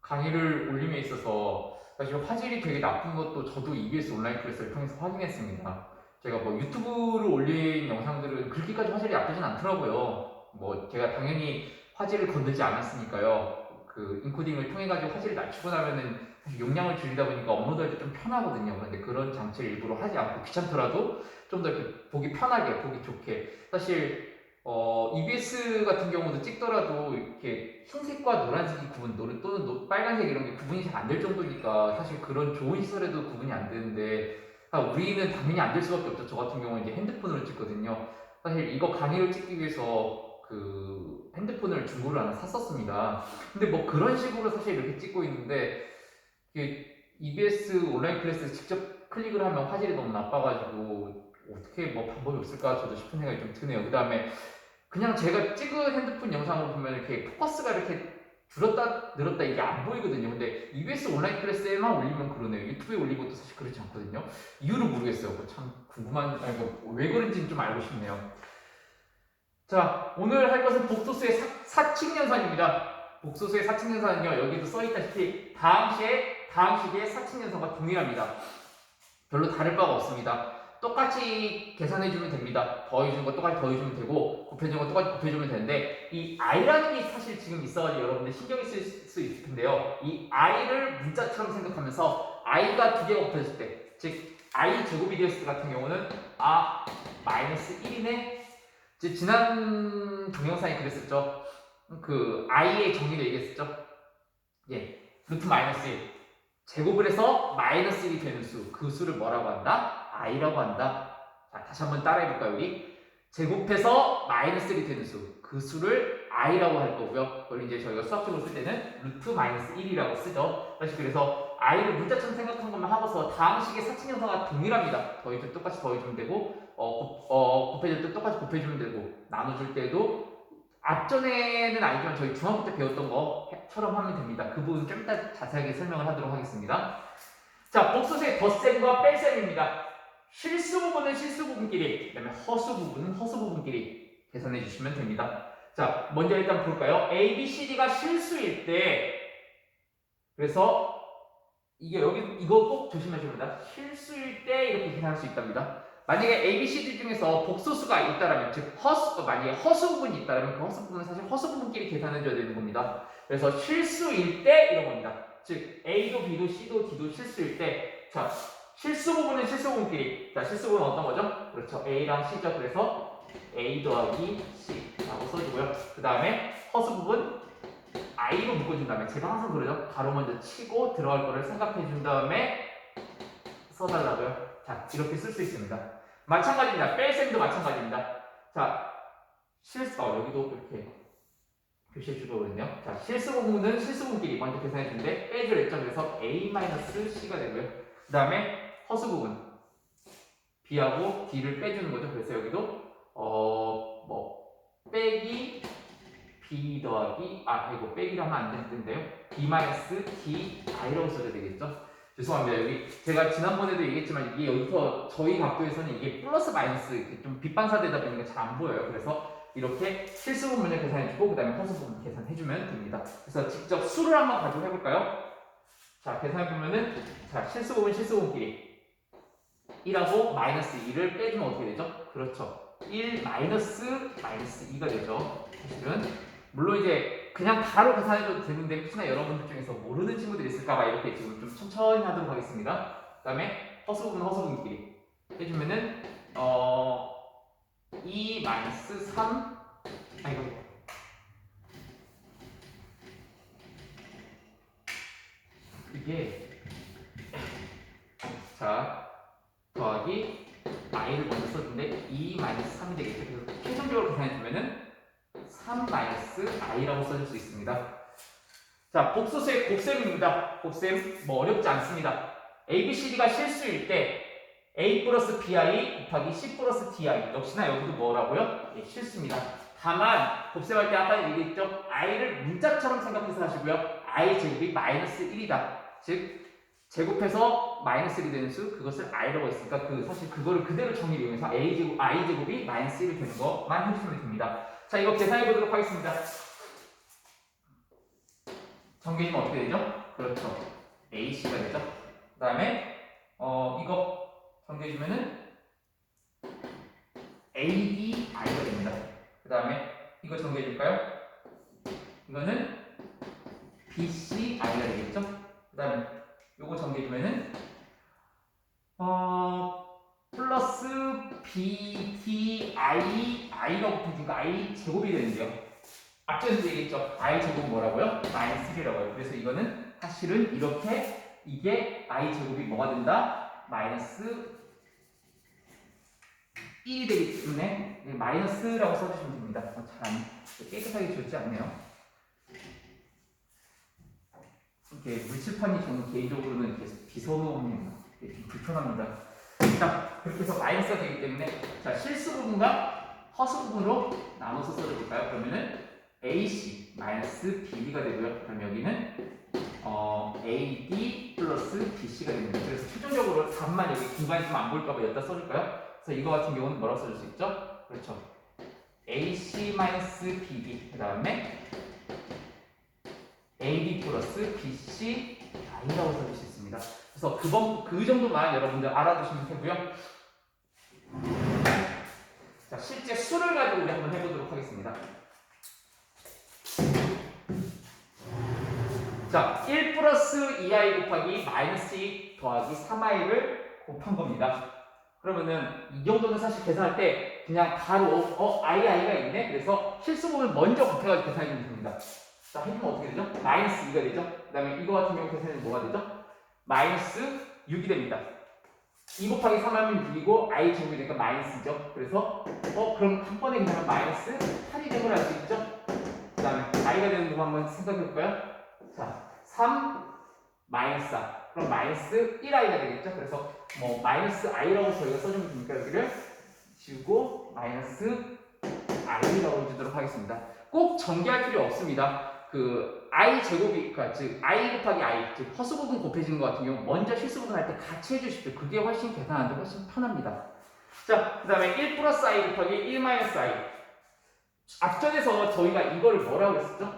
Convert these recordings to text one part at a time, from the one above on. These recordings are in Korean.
강의를 올림에 있어서 사실 화질이 되게 나쁜 것도 저도 EBS 온라인 클래스를 통해서 확인했습니다. 제가 뭐 유튜브로 올린 영상들은 그렇게까지 화질이 나쁘진 않더라고요. 뭐 제가 당연히 화질을 건들지 않았으니까요. 그 인코딩을 통해 가지고 화질을 낮추고 나면은 사실 용량을 줄이다 보니까 업로드할 때 좀 편하거든요. 그런데 그런 장치를 일부러 하지 않고 귀찮더라도 좀 더 이렇게 보기 편하게, 보기 좋게. 사실 EBS 같은 경우도 찍더라도 이렇게 흰색과 노란색이 또는 빨간색 이런 게 구분이 잘 안 될 정도니까 사실 그런 좋은 시설에도 구분이 안 되는데 우리는 당연히 안 될 수밖에 없죠. 저 같은 경우는 이제 핸드폰으로 찍거든요. 사실 이거 강의를 찍기 위해서 그 핸드폰을 중고를 하나 샀었습니다. 근데 뭐 그런 식으로 사실 이렇게 찍고 있는데 이게 EBS 온라인 클래스 직접 클릭을 하면 화질이 너무 나빠가지고 어떻게 뭐 방법이 없을까 저도 싶은 생각이 좀 드네요. 그 다음에 그냥 제가 찍은 핸드폰 영상으로 보면 이렇게 포커스가 이렇게 줄었다 늘었다 이게 안 보이거든요. 근데 EBS 온라인 클래스에만 올리면 그러네요. 유튜브에 올린 것도 사실 그렇지 않거든요. 이유를 모르겠어요. 참 궁금한, 왜 그런지는 좀 알고 싶네요. 자, 오늘 할 것은 복소수의 사칙연산입니다. 복소수의 사칙연산은요, 여기도 써있다시피 다항식의 사칙연산과 동일합니다. 별로 다를 바가 없습니다. 똑같이 계산해주면 됩니다. 더해주는 거 똑같이 더해주면 되고 곱해주는 거 똑같이 곱해주면 되는데 이 i라는 게 사실 지금 있어가지고 여러분들 신경이 쓸 수 있을 텐데요. 이 i를 문자처럼 생각하면서 i가 두 개가 곱해졌을 때, 즉 i 제곱이 되었을 때 같은 경우는 마이너스 1이네. 지난 동영상에 그랬었죠. 그 i의 정의를 얘기했었죠. 예, 루트 마이너스 1. 제곱을 해서 마이너스 1이 되는 수, 그 수를 뭐라고 한다? i라고 한다. 자, 다시 한번 따라해볼까요, 우리? 제곱해서 마이너스 1이 되는 수, 그 수를 i라고 할 거고요. 그걸 이제 저희가 수학적으로 쓸 때는 루트 마이너스 1이라고 쓰죠. 사실 그래서 i를 문자처럼 생각한 것만 하고서 다항식의 사칙연산과 동일합니다. 더해줄 때 똑같이 더해주면 되고, 곱해줄 때 똑같이 곱해주면 되고, 나눠줄 때도 앞전에는 아니지만 저희 중학교 때 배웠던 것처럼 하면 됩니다. 그 부분 좀 이따 자세하게 설명을 하도록 하겠습니다. 자, 복수수의 덧셈과 뺄셈입니다. 실수 부분은 실수 부분끼리, 그 다음에 허수 부분은 허수 부분끼리 계산해 주시면 됩니다. 자, 먼저 일단 볼까요? A, B, C, D가 실수일 때, 그래서 이거 꼭 조심하셔야 됩니다. 실수일 때 이렇게 계산할 수 있답니다. 만약에 A, B, C, D 중에서 복소수가 있다라면, 즉 만약에 허수 부분이 있다라면 그 허수 부분은 사실 허수 부분끼리 계산해줘야 되는 겁니다. 그래서 실수일 때 이런 겁니다. 즉 A도 B도 C도 D도 실수일 때, 자, 실수 부분은 실수 부분끼리. 자, 실수 부분은 어떤 거죠? 그렇죠. A랑 C죠. 그래서 A 더하기 C라고 써주고요. 그 다음에 허수 부분 i로 묶어준 다음에, 제가 항상 그러죠. 가로 먼저 치고 들어갈 거를 생각해 준 다음에 써달라고요. 자, 이렇게 쓸 수 있습니다. 마찬가지입니다. 뺄셈도 마찬가지입니다. 자, 여기도 이렇게 표시해 주려고 그랬네요. 자, 실수 부분은 실수 부분끼리 먼저 계산해 주는데 빼주려 했죠. 그래서 a-c가 되고요. 그 다음에 허수 부분 b하고 d를 빼주는 거죠. 그래서 여기도 빼기 b 더하기 이거 빼기로 하면 안 되는데요. b-d i라고 써야 되겠죠. 죄송합니다. 여기 제가 지난번에도 얘기했지만 이게 여기서 저희 각도에서는 이게 플러스 마이너스 이렇게 좀 빗반사되다 보니까 잘 안 보여요. 그래서 이렇게 실수 부분을 계산해주고 그 다음에 허수 부분 계산해주면 됩니다. 그래서 직접 수를 한번 가지고 해볼까요? 자, 계산해보면은, 자, 실수 부분끼리 1하고 마이너스 2를 빼주면 어떻게 되죠? 그렇죠. 1 마이너스 2가 되죠. 사실은 물론 이제 그냥 바로 계산해도 되는데 혹시나 여러분들 중에서 모르는 친구들이 있을까봐 이렇게 지금 좀 천천히 하도록 하겠습니다. 그 다음에 허수 부분끼리 해주면은 2 마이너스 3 이게 자 더하기 i를 먼저 써주는데 2 마이너스 3이 되겠죠. 그래서 최종적으로 계산해주면은 3 마이너스 i라고 써줄 수 있습니다. 자, 복소수의 곱셈입니다. 곱셈 뭐 어렵지 않습니다. A, B, C, D가 실수일 때 A 플러스 BI 곱하기 C 플러스 DI, 역시나 여기도 뭐라고요? 예, 실수입니다. 다만 곱셈할 때 아까 얘기했죠? i를 문자처럼 생각해서 하시고요. i 제곱이 마이너스 1이다. 즉 제곱해서 마이너스 1이 되는 수, 그것을 i라고 했으니까 사실 그거를 그대로 정의를 이용해서 i 제곱이 마이너스 1이 되는 것만 해주시면 됩니다. 자, 이거 계산해 보도록 하겠습니다. 정규지면 어떻게 되죠? 그렇죠. AC가 되죠. 그 다음에 이거 정규지면은 ADI가 됩니다. 그 다음에 이거 정리해줄까요? 이거는 BCI가 되겠죠? 그 다음에 요거 정리해주면은 플러스 BDI I가 붙으니까 I 제곱이 되는데요. 앞전에서 얘기했죠. I 제곱 뭐라고요? 마이너스 1이라고요. 그래서 이거는 사실은 이렇게 이게 I 제곱이 뭐가 된다? 마이너스 1이 되기 때문에 마이너스라고 써주시면 됩니다. 잘 깨끗하게 지웠지 않네요. 이렇게 물칠판이 저는 개인적으로는 계속 비선호입니다. 좀 불편합니다. 자, 그렇게 해서 마이너스가 되기 때문에 자 실수 부분과 허수 부분으로 나눠서 써볼까요? 그러면은 AC 마이너스 BD가 되고요. 그럼 여기는 AD 플러스 BC가 됩니다. 그래서 최종적으로 답만 여기 중간에 좀 안 보일까봐 여기다 써줄까요? 그래서 이거 같은 경우는 뭐라고 써줄 수 있죠? 그렇죠. AC 마이너스 BD 그 다음에 AD 플러스 BC I라고 써줄 수 있습니다. 그래서 그 정도만 여러분들 알아두시면 되고요. 자, 실제 수를 가지고 우리 한번 해보도록 하겠습니다. 자, 1 플러스 2i 곱하기 마이너스 2 더하기 3i를 곱한 겁니다. 그러면은 이 정도는 사실 계산할 때 그냥 바로 i가 있네? 그래서 실수 부분 먼저 곱해가지고 계산해주면 됩니다. 자, 해주면 어떻게 되죠? 마이너스 2가 되죠? 그 다음에 이거 같은 경우 계산은 뭐가 되죠? 마이너스 6이 됩니다. 2 곱하기 3 하면 6이고 i 제곱이 되니까 마이너스죠. 그래서 그럼 한 번에 그냥 마이너스 8이 된 걸 알 수 있죠? 그 다음에 i가 되는 거 한번 생각해볼까요? 자, 3 마이너스 4 그럼 마이너스 1i가 되겠죠? 그래서 뭐 마이너스 i라고 저희가 써주면 됩니까? 여기를 지우고 마이너스 i라고 해주도록 하겠습니다. 꼭 전개할 필요 없습니다. 그 i 제곱이 즉 i 곱하기 i 즉 허수 부분 곱해지는 것 같은 경우 먼저 실수 부분 할 때 같이 해주십시오. 그게 훨씬 계산하는데 훨씬 편합니다. 자, 그 다음에 1 플러스 i 곱하기 1 마이너스 i 앞전에서 저희가 이거를 뭐라고 했었죠?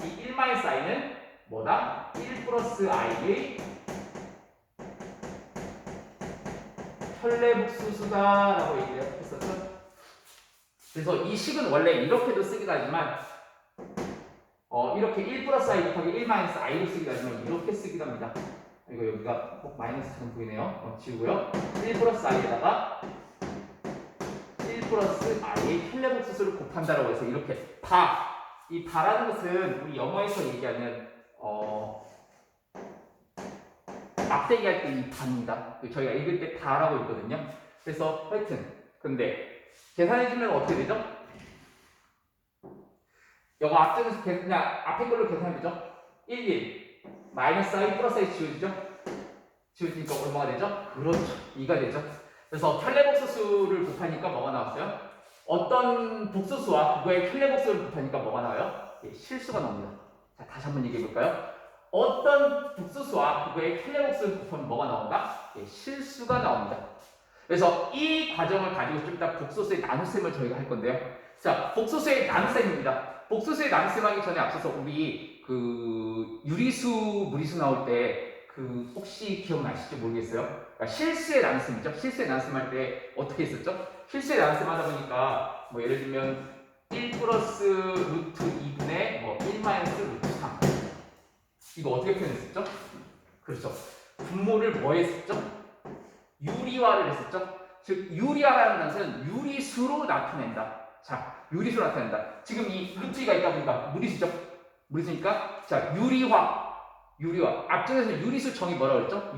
이 1 마이너스 i는 뭐다? 1 플러스 i의 현례복수수다라고 얘기를 했었죠. 그래서 이 식은 원래 이렇게도 쓰기도 하지만 이렇게 1 플러스 i 곱하기 1 마이너스 i로 쓰기도 하지만 이렇게 쓰기도 합니다. 이거 여기가 꼭 마이너스처럼 보이네요. 지우고요. 1 플러스 i에다가 1 플러스 i의 현례복수수를 곱한다라고 해서 이렇게 이 바라는 것은 우리 영어에서 얘기하는 막대기 할 때 이 반입니다. 저희가 읽을 때 다라고 있거든요. 그래서 하여튼 근데 계산해주면 어떻게 되죠? 이거 앞쪽에서 그냥 앞에 걸로 계산해보죠. 1 마이너스 i 플러스 i 지워지죠? 지워지니까 얼마가 되죠? 그렇죠. 2가 되죠. 그래서 현례복수수를 곱하니까 뭐가 나왔어요? 어떤 복수수와 그거의 현례복수를 곱하니까 뭐가 나와요? 예, 실수가 나옵니다. 자, 다시 한번 얘기해볼까요? 어떤 복수수와 그거의 현례복수를 곱하면 뭐가 나온다? 예, 실수가 나옵니다. 그래서 이 과정을 가지고 좀 이따 복소수의 나눗셈을 저희가 할 건데요. 자, 복소수의 나눗셈입니다. 복소수의 나눗셈 하기 전에 앞서서 우리 그 유리수, 무리수 나올 때 그 혹시 기억나실지 모르겠어요. 그러니까 실수의 나눗셈이죠. 실수의 나눗셈 할 때 어떻게 했었죠? 실수의 나눗셈 하다 보니까 뭐 예를 들면 1 플러스 루트 2분의 뭐 1 마이너스 루트 3 이거 어떻게 표현했었죠? 그렇죠. 분모를 뭐 했었죠? 유리화를 했었죠. 즉 유리화라는 것은 유리수로 나타낸다. 자, 유리수로 나타낸다. 지금 이 루트 2가 있다 보니까 무리수죠. 무리수니까 자 유리화. 앞쪽에서 유리수 정의 뭐라고 했죠?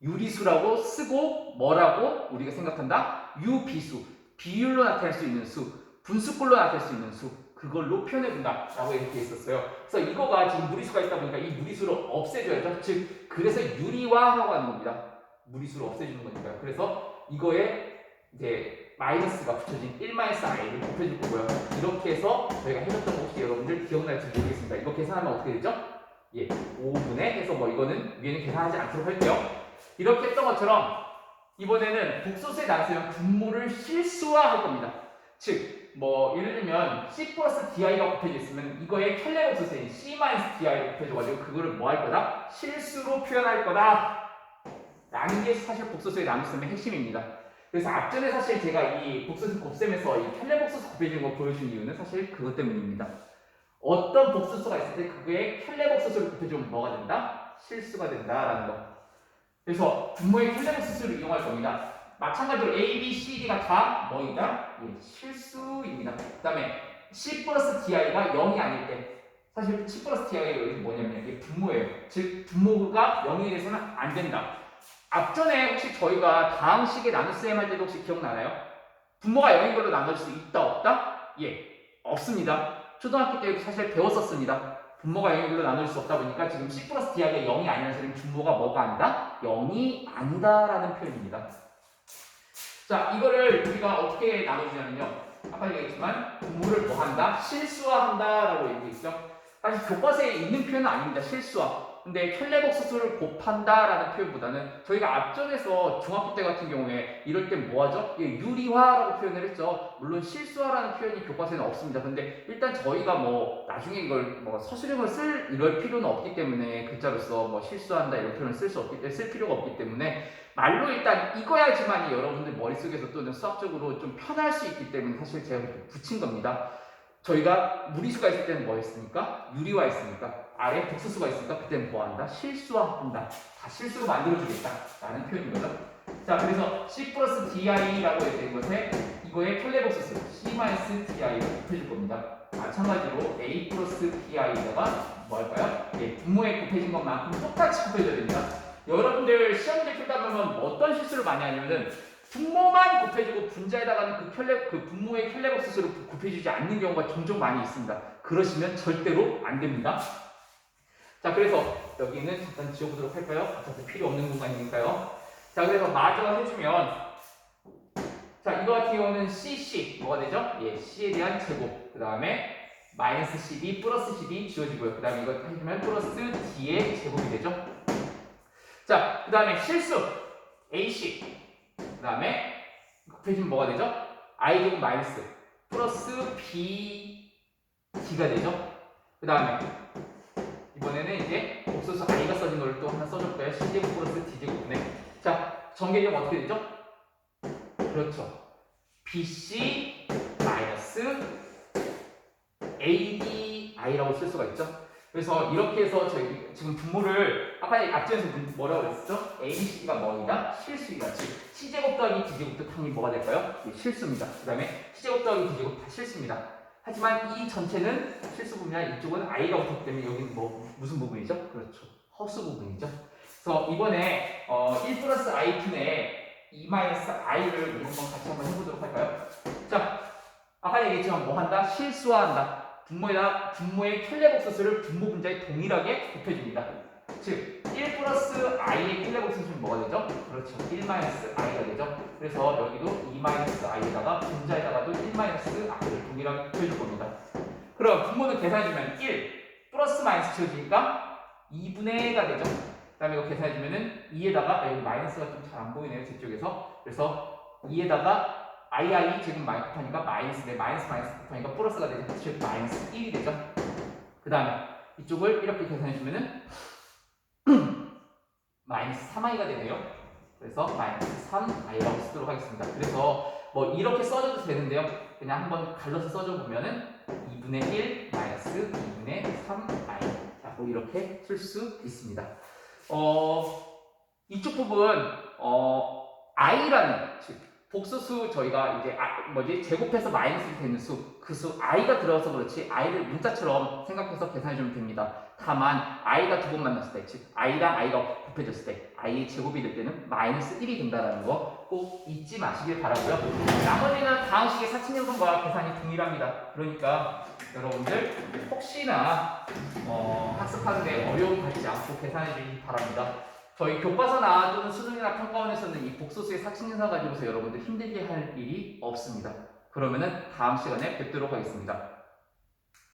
유리수라고 쓰고 뭐라고 우리가 생각한다? 유비수. 비율로 나타낼 수 있는 수. 분수꼴로 나타낼 수 있는 수. 그걸로 표현해준다 라고 이렇게 했었어요. 그래서 이거가 지금 무리수가 있다 보니까 이 무리수를 없애줘야죠. 즉 그래서 유리화라고 하는 겁니다. 무리수를 없애주는 거니까요. 그래서 이거에 이제 마이너스가 붙여진 1 마이너스 i를 곱해줄 거고요. 이렇게 해서 저희가 해줬던 거 혹시 여러분들 기억날지 모르겠습니다. 이거 계산하면 어떻게 되죠? 예, 5분의 해서 뭐 이거는 위에는 계산하지 않도록 할게요. 이렇게 했던 것처럼 이번에는 복소수의 나눗셈은 분모를 실수화할 겁니다. 즉 뭐 예를 들면 C 플러스 DI가 곱해져 있으면 이거에 켈레복수인 C 마이너스 DI를 곱해줘가지고 그거를 뭐 할 거다? 실수로 표현할 거다 라는 게 사실 복소수의 나눗셈의 핵심입니다. 그래서 앞전에 사실 제가 이 복소수 곱셈에서 이 켈레복소수 곱해지는 거 보여준 이유는 사실 그것 때문입니다. 어떤 복소수가 있을 때 그거에 켈레복소수를 곱해주면 뭐가 된다? 실수가 된다라는 거. 그래서 분모의 켈레복소수를 이용할 겁니다. 마찬가지로 A, B, C, D가 다 뭐이다? 예, 실수입니다. 그 다음에 C 플러스 DI가 0이 아닐 때 사실 C 플러스 DI가 여기 뭐냐면 이게 분모예요. 즉 분모가 0이 돼서는 안 된다. 앞전에 혹시 저희가 다항식의 나눗셈 할 때도 혹시 기억나나요? 분모가 0인 걸로 나눌 수 있다 없다? 예, 없습니다. 초등학교 때 사실 배웠었습니다. 분모가 0인 걸로 나눌 수 없다 보니까 지금 C 플러스 DI가 0이 아니라는 소리는 분모가 뭐가 아니다? 0이 아니다 라는 표현입니다. 자, 이거를 우리가 어떻게 나누냐면요. 아까 얘기했지만 분모를 뭐 한다? 실수화한다 라고 얘기했죠. 사실 교과서에 있는 표현은 아닙니다. 실수화. 근데 켈레복수수를 곱한다 라는 표현보다는 저희가 앞전에서 중학교 때 같은 경우에 이럴 땐 뭐 하죠? 예, 유리화라고 표현을 했죠. 물론 실수화라는 표현이 교과서에는 없습니다. 근데 일단 저희가 뭐 나중에 이걸 뭐 서술형을 쓸 이럴 필요는 없기 때문에 글자로서 뭐 실수한다 이런 표현을 쓸 필요가 없기 때문에 말로 일단 읽어야지만이 여러분들 머릿속에서 또는 수학적으로 좀 편할 수 있기 때문에 사실 제가 이렇게 붙인 겁니다. 저희가 무리수가 있을 때는 뭐 했습니까? 유리화 했습니까? 아래 복수수가 있으니까 그때는 뭐 한다? 실수화한다. 다 실수로 만들어주겠다 라는 표현인 거죠. 자, 그래서 C 플러스 DI라고 된 것에 이거의 켈레복수수 C-DI를 곱해줄 겁니다. 마찬가지로 A 플러스 DI에다가 뭐 할까요? 예, 분모에 곱해진 것만큼 똑같이 곱해줘야 됩니다. 여러분들 시험지 풀다 보면 어떤 실수를 많이 하냐면은 분모만 곱해주고 분자에다가는 그 분모의 켈레복수수를 곱해주지 않는 경우가 종종 많이 있습니다. 그러시면 절대로 안 됩니다. 자, 그래서 여기는 잠깐 지워보도록 할까요? 어차피 필요 없는 공간이니까요. 자, 그래서 마저 해주면 자, 이거 같은 경우는 CC 뭐가 되죠? 예, C에 대한 제곱 그 다음에 마이너스 CD 플러스 CD 지워지고요. 그 다음에 이거 해주면 플러스 D의 제곱이 되죠. 자, 그 다음에 실수 AC 그 다음에 곱해지면 뭐가 되죠? i제곱 마이너스 플러스 bd가 되죠. 그 다음에 이번에는 이제 복소수 i가 써진 걸 또 하나 써줬고요. c제곱 플러스 d제곱분의 자, 전개되면 어떻게 되죠? 그렇죠. bc 마이너스 adi라고 쓸 수가 있죠. 그래서 이렇게 해서 저희 지금 분모를 아까 앞전에서 뭐라고 그랬었죠? ABC가 뭐이다? 실수이다. 즉 C제곱 더하기 D제곱도 당연히 뭐가 될까요? 예, 실수입니다. 그 다음에 C제곱 더하기 D제곱 다 실수입니다. 하지만 이 전체는 실수 부분이나 이쪽은 I가 붙었기 때문에 여기는 뭐 무슨 부분이죠? 그렇죠. 허수 부분이죠. 그래서 이번에 1 플러스 I 분의 2 마이너스 I를 한번 같이 한번 해보도록 할까요? 자, 아까 얘기했지만 뭐 한다? 실수화한다. 분모의 켈레복수수를 분모 분자에 동일하게 곱해줍니다. 즉, 1 플러스 i의 켈레복수수는 뭐가 되죠? 그렇죠. 1 마이너스 i가 되죠. 그래서 여기도 2 마이너스 i에다가 분자에다가도 1 마이너스 i를 동일하게 곱해줄 겁니다. 그럼 분모는 계산해주면 1 플러스 마이너스 치워지니까 2분의 1가 되죠. 그 다음에 이거 계산해주면은 2에다가 여기 마이너스가 좀 잘 안 보이네요. 제 쪽에서. 그래서 2에다가 i 지금 곱하니까 마이너스 마이너스 곱하니까 플러스가 되죠. 즉 마이너스 1이 되죠. 그 다음에 이쪽을 이렇게 계산해주면은 마이너스 3i가 되네요. 그래서 마이너스 3i라고 쓰도록 하겠습니다. 그래서 뭐 이렇게 써줘도 되는데요. 그냥 한번 갈라서 써줘보면은 2분의 1 마이너스 2분의 3i 자, 뭐 이렇게 쓸 수 있습니다. 이쪽 부분 i라는 즉 복수수 저희가 이제 제곱해서 마이너스가 되는 수, 그 수 i가 들어가서 그렇지 i를 문자처럼 생각해서 계산해주면 됩니다. 다만 i가 두 번 만났을 때, 즉 i랑 i가 곱해졌을 때 i의 제곱이 될 때는 마이너스 1이 된다는 거 꼭 잊지 마시길 바라고요. 나머지는 다항식의 사칙연산과 계산이 동일합니다. 그러니까 여러분들 혹시나 학습하는데 어려움 갖지 않고 계산해 주시기 바랍니다. 저희 교과서나 또는 수능이나 평가원에서는 이 복소수의 사칙연산 가지고서 여러분들 힘들게 할 일이 없습니다. 그러면은 다음 시간에 뵙도록 하겠습니다.